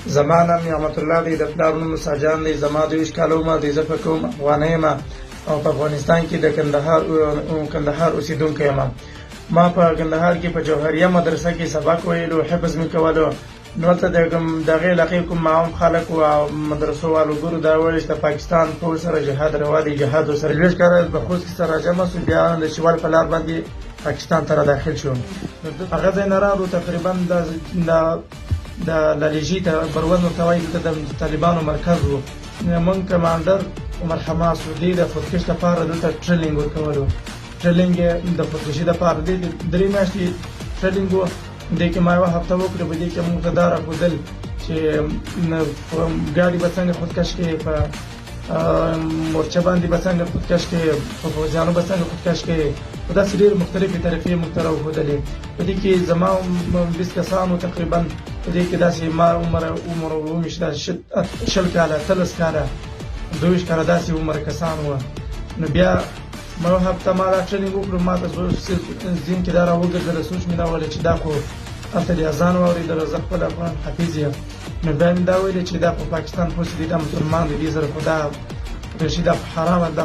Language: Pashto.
زما نام نعمت الله دی، د پلار نوم موسی جان دی. زما 22 کاله عمر دی. زه په کوم افغانۍ یم او په افغانستان کې د کندهار اوسېدونکی یم. ما په کندهار کې په جوهریه مدرسه کې سبق ویلو، حفظ مې کولو. نو هلته د دغې علاقې کوم معاون خلک او مدرسو والو ګورو دا ویل چې د پاکستان پوځ سره جهاد روا دی، جهاد ورسره 40 کاله په خوست کې سره راجمع شو. بیا د شمال په لار باندې پاکستان ته را داخل شو. هغه ځای نه راغلو تقریبا د لالیجي ته برون ورته وایي، دلته د طالبانو مرکز و. موږ کمانډر عمر حماس و، دې د خودکش لپاره دلته ټریننګ ورکولو. ټریننګ یې د خودکشي لپاره دې 3 میاشتې ټریننګ و. دې کې ما یوه هفته وکړه. په دې کې موږ ته دا راښودل چې ګاډي به څنګه خودکش کوې، په مورچه باندې به څنګه خودکش کوې، په پوځیانو به څنګه خودکش کوې. په داسې ډېرې مختلفې طریقې موږ ته راوښودلې. په دې کې زما 20 کسانو تقریبا. په دې کې داسې ما عمر وویشت 20 کاله، 13 کاله، 22 کاله داسې عمر کسان وو. نو بیا ما یوه هفته ما دا ټریننګ وکړو. ما ته ذهن کې دا راوګرځېده، سوچ مې دا ویلی چې دا خو هلته دې اذان واورېدل، زه خپل افغان حافظ یم. نو بیا مې دا ویلې چې دا په پاکستان پوځ دی، دا مسلمان دی، دې سره خو دا رشي دا حرامه ده.